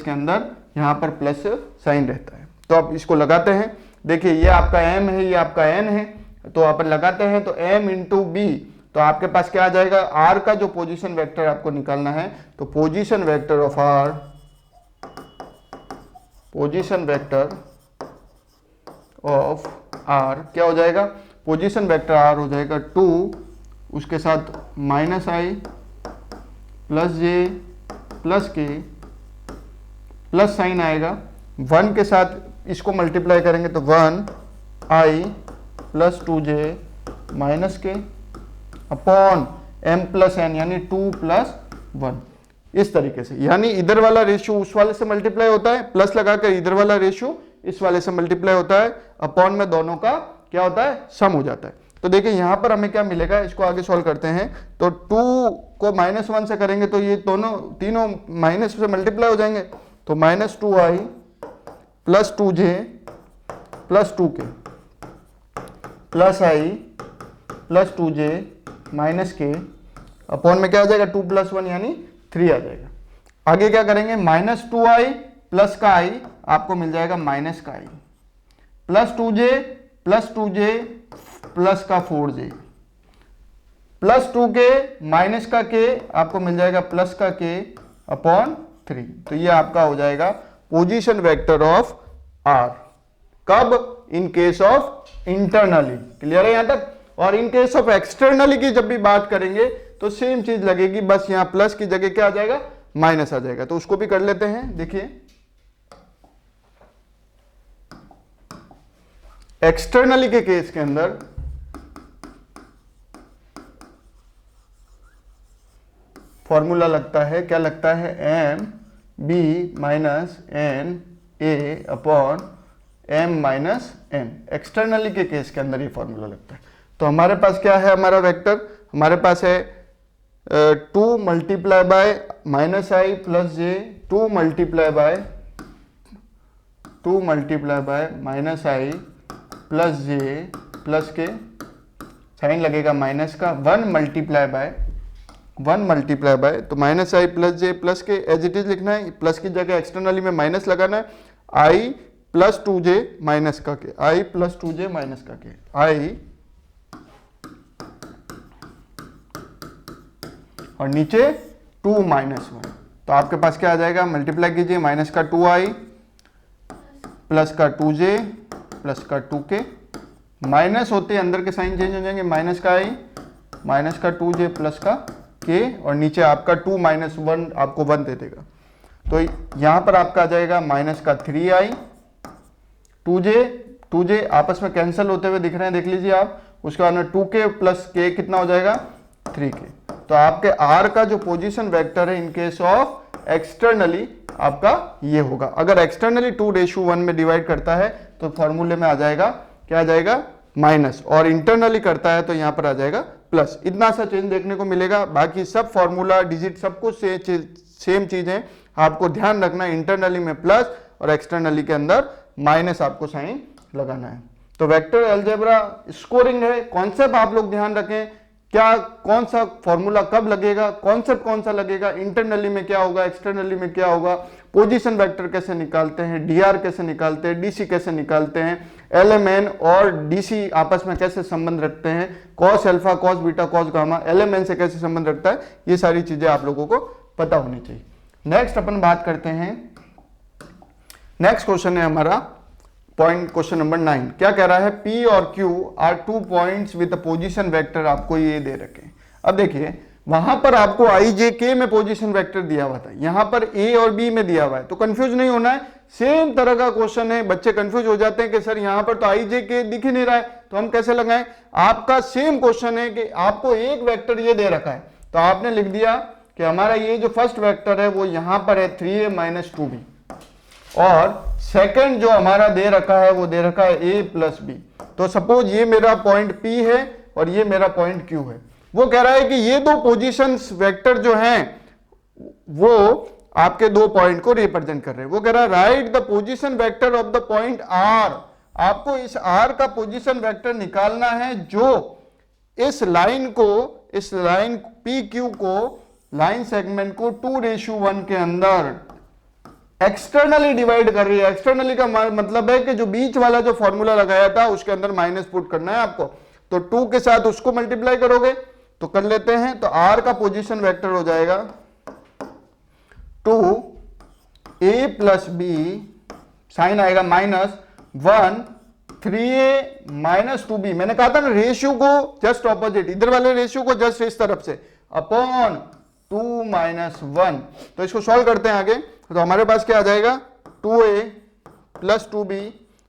अंदर यहां पर प्लस साइन रहता है। तो अब इसको लगाते हैं, देखिए ये आपका m है, ये आपका n है, तो अपन लगाते हैं तो m इंटू बी, तो आपके पास क्या आ जाएगा, r का जो पोजीशन वेक्टर आपको निकालना है, तो position vector of r, position vector of r क्या हो जाएगा, पोजीशन वेक्टर r हो जाएगा 2, उसके साथ माइनस आई प्लस जे प्लस के, प्लस साइन आएगा 1 के साथ इसको मल्टीप्लाई करेंगे तो 1i प्लस 2j माइनस के अपॉन m प्लस n यानी 2 प्लस 1, इस तरीके से। यानी इधर वाला रेशियो उस वाले से मल्टीप्लाई होता है, प्लस लगाकर इधर वाला रेशियो इस वाले से मल्टीप्लाई होता है, अपॉन में दोनों का क्या होता है, सम हो जाता है। तो देखिए यहां पर हमें क्या मिलेगा, इसको आगे सॉल्व करते हैं, तो 2 को -1 से करेंगे तो ये दोनों तीनों माइनस से मल्टीप्लाई हो जाएंगे, तो -2i plus 2j plus 2k plus i plus 2j minus के अपॉन में क्या आ जाएगा, 2 प्लस 1 यानी 3 आ जाएगा। आगे क्या करेंगे, -2i प्लस का i आपको मिल जाएगा माइनस का i प्लस 2j प्लस का 4j प्लस 2k माइनस का k आपको मिल जाएगा प्लस का k अपॉन 3। तो ये आपका हो जाएगा पोजीशन वेक्टर ऑफ r, कब, in case of internally. Clear है यहां तक। और इन केस ऑफ एक्सटर्नली की जब भी बात करेंगे तो सेम चीज लगेगी, बस यहां प्लस की जगह क्या आ जाएगा, माइनस आ जाएगा। तो उसको भी कर लेते हैं। देखिए एक्सटर्नली के केस के अंदर फॉर्मूला लगता है, क्या लगता है, M B minus N A upon M minus N. Externally के केस के अंदर ये फॉर्मूला लगता है। तो हमारे पास क्या है, हमारा वेक्टर हमारे पास है 2 multiply by minus I plus J, 2 multiply by minus I plus J plus के, साइन लगेगा माइनस का, 1 मल्टीप्लाई बाय तो माइनस आई प्लस जे प्लस के, एज इट इज लिखना है, प्लस की जगह एक्सटर्नली में माइनस लगाना है, आई प्लस 2j माइनस का के, आई प्लस 2j माइनस का के, आई और नीचे 2 माइनस 1। तो आपके पास क्या आ जाएगा, मल्टीप्लाई कीजिए, माइनस का 2i प्लस का 2j प्लस का 2k, माइनस होते अंदर के साइन चेंज हो जाएंगे, माइनस का i माइनस का 2j प्लस का k, और नीचे आपका 2 माइनस 1 आपको 1 दे देगा। तो यहां पर आपका आ जाएगा माइनस का 3i, 2j आपस में कैंसिल होते हुए दिख रहे हैं, देख लीजिए आप। उसके बाद में 2k प्लस k कितना हो जाएगा, 3k। तो आपके r का जो पोजीशन वेक्टर है इन केस ऑफ एक्सटर्नली आपका ये होगा। अगर एक्सटर्नली 2:1 में डिवाइड करता है तो फॉर्मूले में आ जाएगा, क्या आ जाएगा, माइनस, और इंटरनली करता है तो यहां पर आ जाएगा प्लस। इतना सा चेंज देखने को मिलेगा, बाकी सब फॉर्मूला डिजिट सब कुछ सेम चीज है। आपको ध्यान रखना है इंटरनली में प्लस और एक्सटर्नली के अंदर माइनस आपको साइन लगाना है। तो वेक्टर अलजेब्रा स्कोरिंग है, कॉन्सेप्ट आप लोग ध्यान रखें, क्या कौन सा फॉर्मूला कब लगेगा, कॉन्सेप्ट कौन सा लगेगा, इंटरनली में क्या होगा, एक्सटर्नली में क्या होगा, पोजीशन वेक्टर कैसे निकालते हैं, डीआर कैसे निकालते हैं, डीसी कैसे निकालते हैं, एलएमएन और डीसी आपस में कैसे संबंध रखते हैं, cos alpha cos beta cos gamma LMN से कैसे संबंध रखता है, ये सारी चीजें आप लोगों को पता होनी चाहिए। नेक्स्ट अपन बात करते हैं, नेक्स्ट क्वेश्चन है हमारा पॉइंट क्वेश्चन नंबर 9। क्या कह रहा है, P और Q are 2 points with position vector, आपको ये दे रखे हैं। अब देखिए वहां पर आपको i j k में पोजीशन वेक्टर दिया हुआ था, यहां पर A और B में दिया हुआ है, तो कंफ्यूज नहीं होना है। सेम तरह का क्वेश्चन है, बच्चे कंफ्यूज हो जाते हैं कि सर यहां पर तो i j k दिख ही नहीं रहा है, तो हम कैसे लगाएं। आपका सेम क्वेश्चन है कि आपको एक वेक्टर ये दे रखा है, तो आपने लिख दिया कि हमारा ये जो फर्स्ट वेक्टर है वो यहां पर है 3a माइनस 2b, और सेकंड जो हमारा दे रखा है वो दे रखा है a प्लस बी। तो सपोज ये मेरा पॉइंट P है और ये मेरा पॉइंट Q है। वो कह रहा है कि ये दो पोजीशंस वेक्टर जो हैं वो आपके दो पॉइंट को रिप्रेजेंट कर रहे हैं। वो कह रहा है right the position vector of the point R। आपको इस R का पोजीशन वेक्टर निकालना है जो इस लाइन PQ को, लाइन सेगमेंट को 2:1 के अंदर एक्सटर्नली डिवाइड कर रही है। एक्सटर्नली का मतलब है कि जो बीच वाला जो फॉर्मूला लगाया था उसके अंदर माइनस पुट करना है आपको, तो 2 के साथ उसको मल्टीप्लाई करोगे तो कर लेते हैं। तो R का पोजीशन वेक्टर हो जाएगा 2a प्लस बी, साइन आएगा -1 3a माइनस 2b। मैंने कहा था ना रेशियो को जस्ट ऑपोजिट, इधर वाले रेशियो को जस्ट इस तरफ से, अपॉन 2 माइनस 1। तो इसको सॉल्व करते हैं आगे। तो हमारे पास क्या आ जाएगा 2a प्लस 2b,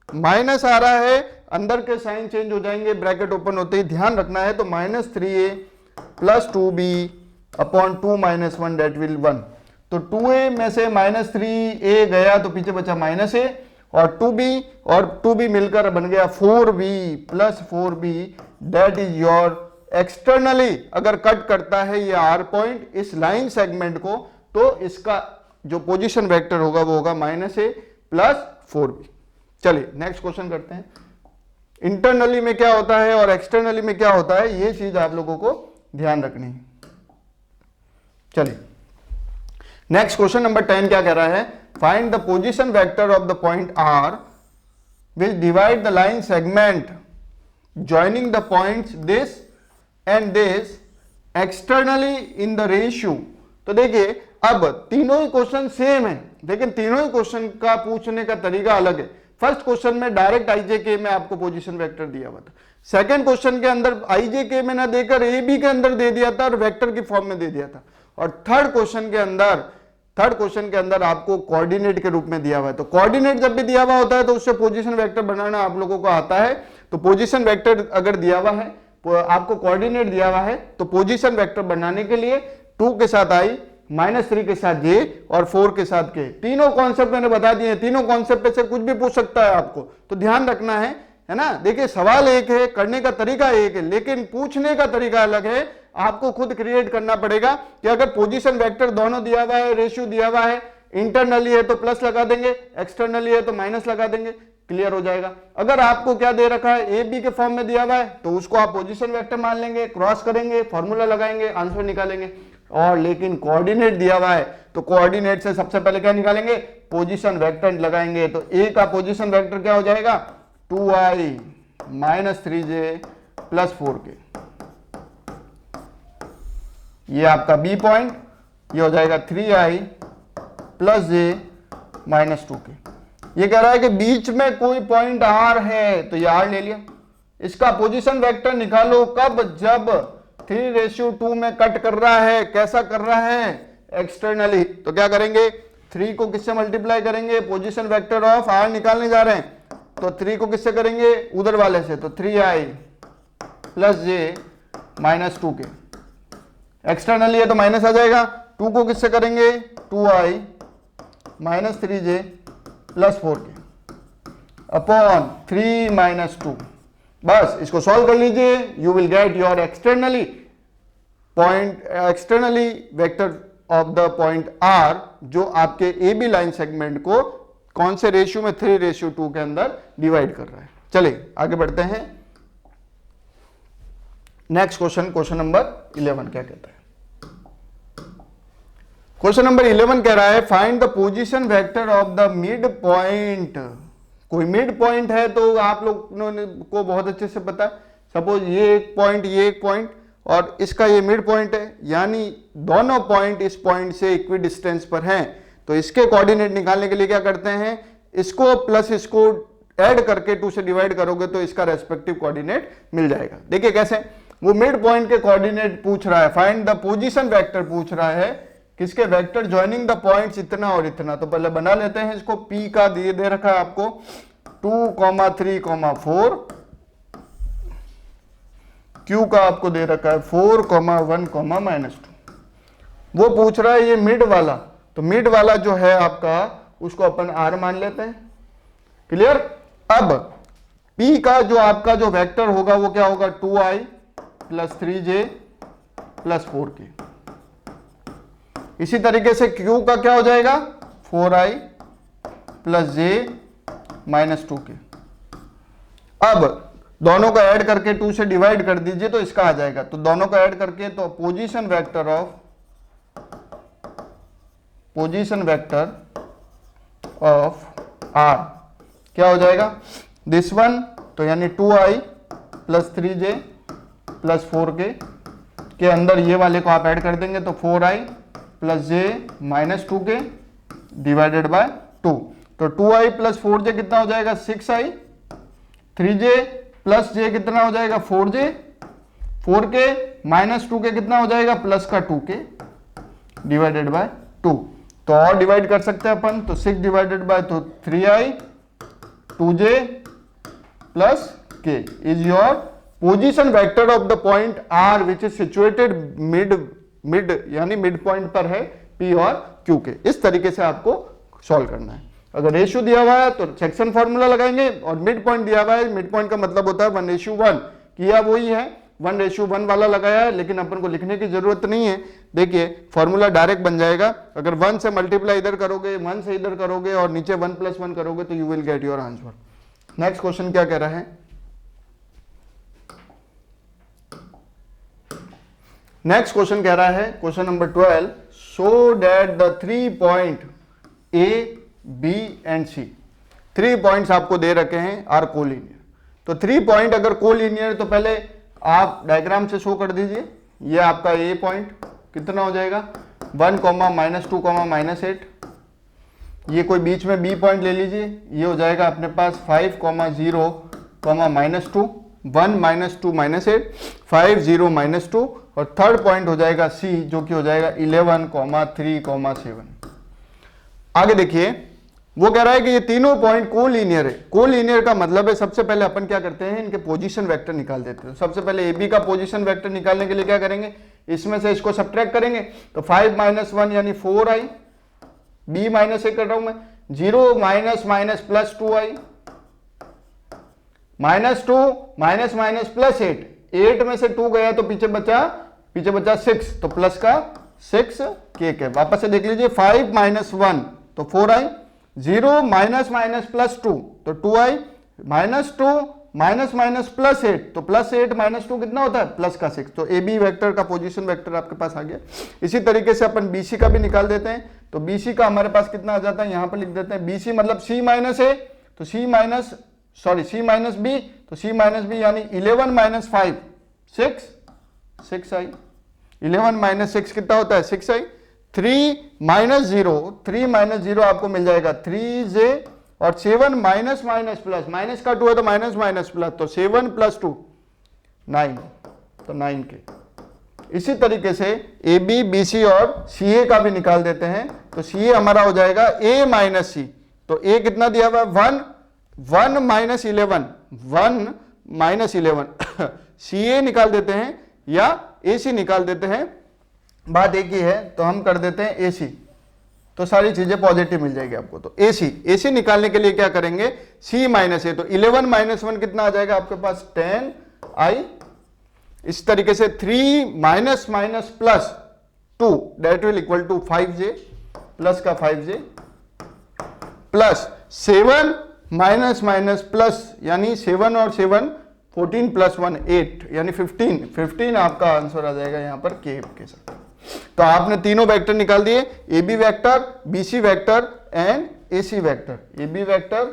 माइनस आ रहा है, अंदर के साइन चेंज हो जाएंगे ब्रैकेट ओपन होते ही, ध्यान रखना है। तो -3a plus 2b upon 2 minus 1 that will 1। तो 2a में से -3a गया तो पीछे बचा -a, और 2b मिलकर बन गया 4b plus 4b, that is your externally अगर कट करता है ये R पॉइंट इस लाइन सेगमेंट को, तो इसका जो पोजीशन वेक्टर होगा वो होगा -a प्लस 4b। चलिए नेक्स्ट क्वेश्चन करते हैं। इंटरनली में क्या होता है और एक्सटर्नली में क्या होता है, ये चीज आप लोगों को ध्यान रखनी है। चलिए नेक्स्ट क्वेश्चन नंबर 10 क्या कह रहा है, find the position vector of the point R which divide the line segment joining the points this and this externally in the ratio. तो देखिए अब तीनों ही क्वेश्चन सेम है, लेकिन तीनों ही क्वेश्चन का पूछने का तरीका अलग है। फर्स्ट क्वेश्चन में डायरेक्ट IJK में आपको पोजीशन वेक्टर दिया हुआ था, सेकंड क्वेश्चन के अंदर IJK में ना देकर AB के अंदर दे दिया था और वेक्टर की फॉर्म में दे दिया था, और थर्ड क्वेश्चन के अंदर आपको कोऑर्डिनेट के रूप में दिया हुआ है। तो कोऑर्डिनेट जब भी दिया हुआ होता है तो उससे पोजीशन वेक्टर बनाना आप लोगों को आता है। तो पोजीशन वेक्टर अगर दिया हुआ है, आपको कोऑर्डिनेट दिया हुआ है, तो पोजीशन वेक्टर बनाने के लिए 2 के साथ I, -3 के साथ J और 4 के साथ K, तीनों कॉन्सेप्ट मैंने बता दिए। तीनों कॉन्सेप्ट पे से कुछ भी पूछ सकता है आपको, तो ध्यान रखना है ना। देखिए सवाल एक है, करने का तरीका एक है, लेकिन पूछने का तरीका अलग है। आपको खुद क्रिएट करना पड़ेगा कि अगर पोजीशन वेक्टर दोनों दिया हुआ है, रेशियो दिया हुआ है, इंटरनली है तो प्लस लगा देंगे, एक्सटर्नली है तो माइनस लगा देंगे, क्लियर हो जाएगा। अगर आपको क्या दे रखा है, ए बी के फॉर्म में दिया हुआ है, तो उसको आप पोजीशन वेक्टर मान लेंगे, क्रॉस करेंगे, फॉर्मूला लगाएंगे, आंसर निकालेंगे। और लेकिन कोऑर्डिनेट दिया हुआ है तो कोऑर्डिनेट से सबसे पहले क्या निकालेंगे, पोजीशन वेक्टर लगाएंगे। तो ए का पोजीशन वेक्टर क्या हो जाएगा, 2i minus 3j plus 4k, ये आपका बी पॉइंट, ये हो जाएगा 3i plus j minus 2k। ये कह रहा है कि बीच में कोई पॉइंट R है, तो ये R ले लिया। इसका पोजीशन वेक्टर निकालो कब, जब 3:2 में कट कर रहा है। कैसा कर रहा है, एक्सटर्नली। तो क्या करेंगे, 3 को किससे मल्टीप्लाई करेंगे, पोजीशन वेक्टर ऑफ R निकालने जा रहे हैं, तो 3 को किससे करेंगे, उधर वाले से, तो 3i plus j minus 2k। Externally है तो माइनस आ जाएगा, 2 को किससे करेंगे, 2i minus 3j plus 4k upon 3 minus 2। बस इसको सॉल्व कर लीजिए, you will get your externally vector of the point R, जो आपके ए बी लाइन सेगमेंट को कौन से रेशियो में, 3:2 के अंदर डिवाइड कर रहा है। चलिए आगे बढ़ते हैं। नेक्स्ट क्वेश्चन नंबर 11 क्या कहता है, क्वेश्चन नंबर 11 कह रहा है find the position vector of the mid point. कोई मिड पॉइंट है तो आप लोगों को बहुत अच्छे से पता है, सपोज ये एक पॉइंट और इसका ये मिड पॉइंट है, यानी दोनों पॉइंट इस पॉइंट से इक्वी डिस्टेंस पर हैं। तो इसके कोऑर्डिनेट निकालने के लिए क्या करते हैं, इसको प्लस इसको ऐड करके 2 से डिवाइड करोगे तो इसका रेस्पेक्टिव कोऑर्डिनेट मिल जाएगा। देखिए कैसे, वो मिड पॉइंट के कोऑर्डिनेट पूछ रहा है, फाइंड द पोजीशन वेक्टर पूछ रहा है, किसके, वेक्टर ज्वाइनिंग द पॉइंट्स इतना और इतना। तो पहले बना लेते हैं इसको। P का दे रखा है आपको 2, 3, 4, Q का आपको दे रखा है 4, 1, -2। वो पूछ रहा है ये मिड वाला, तो मिड वाला जो है आपका उसको अपन r मान लेते हैं। क्लियर। अब p का जो आपका जो वेक्टर होगा वो क्या होगा 2i plus 3j plus 4k। इसी तरीके से q का क्या हो जाएगा 4i plus j minus 2k। अब दोनों को ऐड करके 2 से डिवाइड कर दीजिए तो इसका आ जाएगा, तो दोनों को ऐड करके तो पोजीशन वेक्टर ऑफ r क्या हो जाएगा दिस वन, तो यानी 2i plus 3j plus 4k के अंदर ये वाले को आप ऐड कर देंगे तो 4i plus j minus 2k divided by 2, तो 2i प्लस 4j कितना हो जाएगा 6i, 3j प्लस j कितना हो जाएगा 4j, 4k माइनस 2k कितना हो जाएगा प्लस का 2k डिवाइडेड बाय 2। तो और डिवाइड कर सकते हैं अपन, तो 6 डिवाइडेड बाय तो 3i 2j plus k is your position vector of the point r which is situated mid यानी मिड पॉइंट पर है p और q के। इस तरीके से आपको सॉल्व करना है। अगर रेशियो दिया हुआ है तो सेक्शन फॉर्मूला लगाएंगे, और मिड पॉइंट दिया हुआ है, मिड पॉइंट का मतलब होता है 1:1 किया वही है 1:1 वाला लगाया है, लेकिन अपन को लिखने की जरूरत नहीं है। देखिए फॉर्मूला डायरेक्ट बन जाएगा, अगर 1 से मल्टीप्लाई इधर करोगे 1 से इधर करोगे और नीचे 1 + 1 करोगे तो you will get your answer. Next question क्या कह रहा है, नेक्स्ट क्वेश्चन कह रहा है question number 12, show that the 3 point A B and C, 3 points आपको दे रखे हैं आर कोलिनियर। तो 3 पॉइंट अगर कोलिनियर तो पहले आप डायग्राम से शो कर दीजिए। ये आपका A पॉइंट कितना हो जाएगा 1, -2, -8, ये कोई बीच में B पॉइंट ले लीजिए, ये हो जाएगा अपने पास 5, 0, -2, 1, -2, -8, 5, 0, -2, और थर्ड पॉइंट हो जाएगा C जो कि हो जाएगा 11, 3, 7। आगे देखिए वो कह रहा है कि ये तीनों पॉइंट कोलिनियर है। कोलिनियर का मतलब है सबसे पहले अपन क्या करते हैं इनके पोजीशन वेक्टर निकाल देते हैं। सबसे पहले AB का पोजीशन वेक्टर निकालने के लिए क्या करेंगे, इसमें से इसको सब्ट्रैक्ट करेंगे, तो 5 - 1 यानी 4i, B माइनस कर रहा हूं मैं, 0 - प्लस 2i, -2 प्लस 8 में से 2 गया तो पीछे बचा 6, तो प्लस का 6k। वापस से देख लीजिए 5 - 1 तो 4i, 0 - प्लस 2 तो 2i, -2 प्लस 8 तो प्लस 8 -2 कितना होता है प्लस का 6। तो AB वेक्टर का पोजीशन वेक्टर आपके पास आ गया। इसी तरीके से अपन BC का भी निकाल देते हैं, तो BC का हमारे पास कितना आ जाता है, यहां पर लिख देते हैं BC मतलब C - A, तो C - B, तो C - B यानी 11 - 5 6i, 11 - 6 कितना होता है 6i, 3 - 0 आपको मिल जाएगा 3j, और 7 प्लस माइनस का 2 है तो माइनस प्लस, तो 7 + 2 9, तो 9k। इसी तरीके से AB BC और CA का भी निकाल देते हैं, तो CA हमारा हो जाएगा A - C, तो A कितना दिया हुआ है 1 - 11 CA निकाल देते हैं या AC निकाल देते हैं, बात एक ही है, तो हम कर देते हैं AC, तो सारी चीजें पॉजिटिव मिल जाएगी आपको। तो AC निकालने के लिए क्या करेंगे C - A, तो 11 - 1 कितना आ जाएगा आपके पास 10i। इस तरीके से 3 - plus 2 that will equal to 5j, plus का 5j, प्लस 7 - प्लस यानी 7 और 7 14 + 1 8 यानी 15 आपका आंसर आ जाएगा यहाँ पर के साथ। तो आपने तीनों वेक्टर निकाल दिए, AB vector, BC vector and AC vector, AB vector,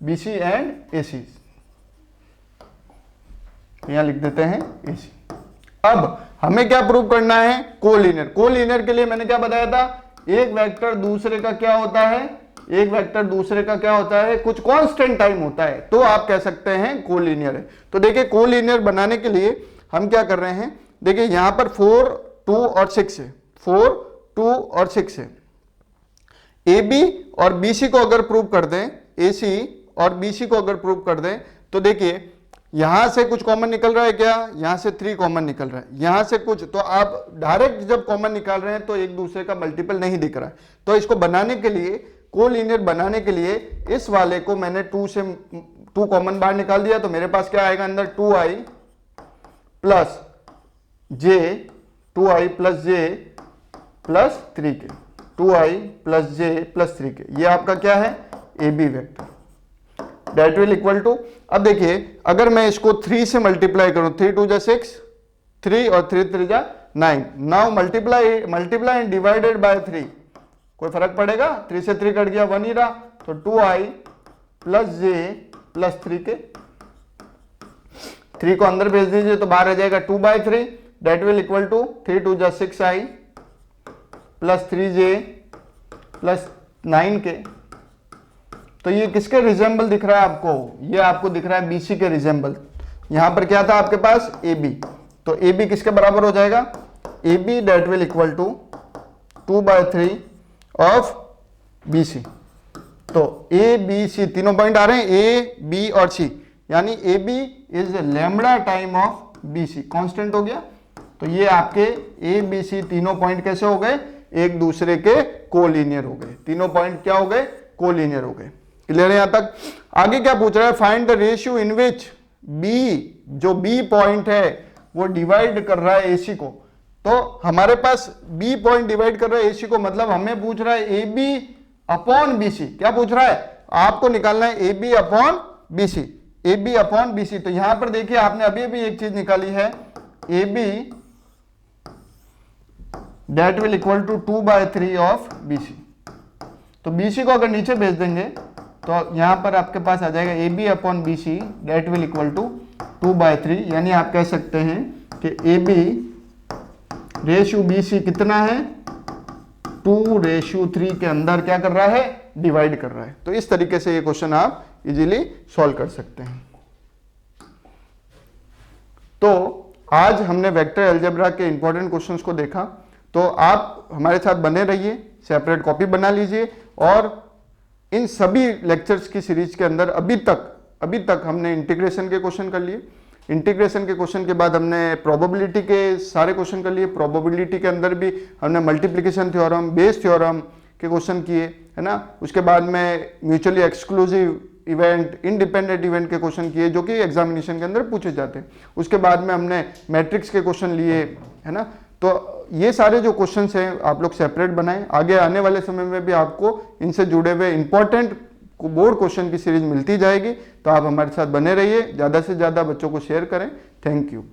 BC and AC, यहां लिख देते हैं AC। अब हमें क्या प्रूव करना है कोलिनियर के लिए मैंने क्या बताया था, एक वेक्टर दूसरे का क्या होता है कुछ कांस्टेंट टाइम होता है, तो आप कह सकते हैं कोलिनियर है। तो देखिए कोलिनियर बनाने के लिए हम क्या कर रहे हैं, देखिए यहां पर 4, 2 और 6 है, 4, 2 और 6 है। AB और BC को अगर प्रूव कर दें, AC और BC को अगर प्रूव कर दें, तो देखिए यहां से कुछ कॉमन निकल रहा है क्या, यहां से 3 कॉमन निकल रहा है, यहां से कुछ, तो आप डायरेक्ट जब कॉमन निकाल रहे हैं तो एक दूसरे का मल्टीपल नहीं दिख रहा है। तो इसको बनाने के लिए, कोलिनियर बनाने के लिए, इस वाले को मैंने 2 कॉमन बाहर निकाल दिया, तो मेरे पास क्या आएगा अंदर 2i प्लस जे, 2i प्लस जे प्लस 3 के, 2i प्लस जे प्लस 3 के, ये आपका क्या है, A B vector, that will equal to, अब देखिए अगर मैं इसको 3 से मल्टीप्लाई करूं, 3 2 जा 6, 3 और 3 3 जा 9, now multiply and divided by 3, कोई फर्क पड़ेगा, 3 से 3 कट गया, 1 ही रहा, तो 2i प्लस जे प्लस 3 के, 3 को अंदर भेज दीजिए तो बाहर आ जाएगा 2/3, दैट विल इक्वल टू 3 2 जा 6i प्लस 3j प्लस 9 के। तो ये किसके रिजेंबल दिख रहा है आपको, ये आपको दिख रहा है बीसी के रिजेंबल। यहां पर क्या था आपके पास, ए बी, तो ए बी किसके बराबर हो जाएगा, A B that will equal to 2/3 of B C. तो ए बी सी तीनों पॉइंट आ रहे हैं, ए बी और सी, यानी A B is lambda time of B C, constant हो गया। तो ये आपके ए बी सी तीनों पॉइंट कैसे हो गए, एक दूसरे के कोलिनियर हो गए, तीनों पॉइंट क्या हो गए, कोलिनियर हो गए। क्लियर है यहां तक। आगे क्या पूछ रहा है, find the ratio in which B, जो बी पॉइंट है वो डिवाइड कर रहा है एसी को। तो हमारे पास बी पॉइंट डिवाइड कर रहा है एसी को, मतलब हमें पूछ रहा है A B upon B C, क्या पूछ रहा है, आपको निकालना है A B upon B C, A B upon B C. तो यहां पर देखिए आपने अभी अभी एक चीज निकाली है, A B that will equal to 2/3 of B C. तो बी सी को अगर नीचे भेज देंगे तो यहां पर आपके पास आ जाएगा A B upon B C that will equal to 2/3, यानी आप कह सकते हैं कि A B ratio B C कितना है, 2/3 के अंदर क्या कर रहा है, डिवाइड कर रहा है। तो इस तरीके से ये क्वेश्चन आप इजीली सॉल्व कर सकते हैं। तो आज हमने वेक्टर अलजेब्रा के इंपॉर्टेंट क्वेश्चंस को देखा, तो आप हमारे साथ बने रहिए, सेपरेट कॉपी बना लीजिए, और इन सभी लेक्चर्स की सीरीज के अंदर अभी तक हमने इंटीग्रेशन के क्वेश्चन कर लिए, इंटीग्रेशन के क्वेश्चन के बाद हमने प्रोबेबिलिटी के सारे क्वेश्चन कर लिए, प्रोबेबिलिटी के अंदर भी हमने मल्टीप्लिकेशन थ्योरम, बेस थ्योरम के क्वेश्चन किए, है ना। उसके बाद में mutually exclusive event, independent event के क्वेश्चन किए जो कि एग्जामिनेशन के अंदर पूछे जाते हैं। उसके बाद में हमने मैट्रिक्स के क्वेश्चन लिए, है ना। तो ये सारे जो क्वेश्चंस हैं आप लोग सेपरेट बनाएं, आगे आने वाले समय में भी आपको इनसे जुड़े हुए इंपॉर्टेंट बोर्ड क्वेश्चन की सीरीज मिलती जाएगी। तो आप हमारे साथ बने रहिए, ज़्यादा से ज़्यादा बच्चों को शेयर करें। Thank you.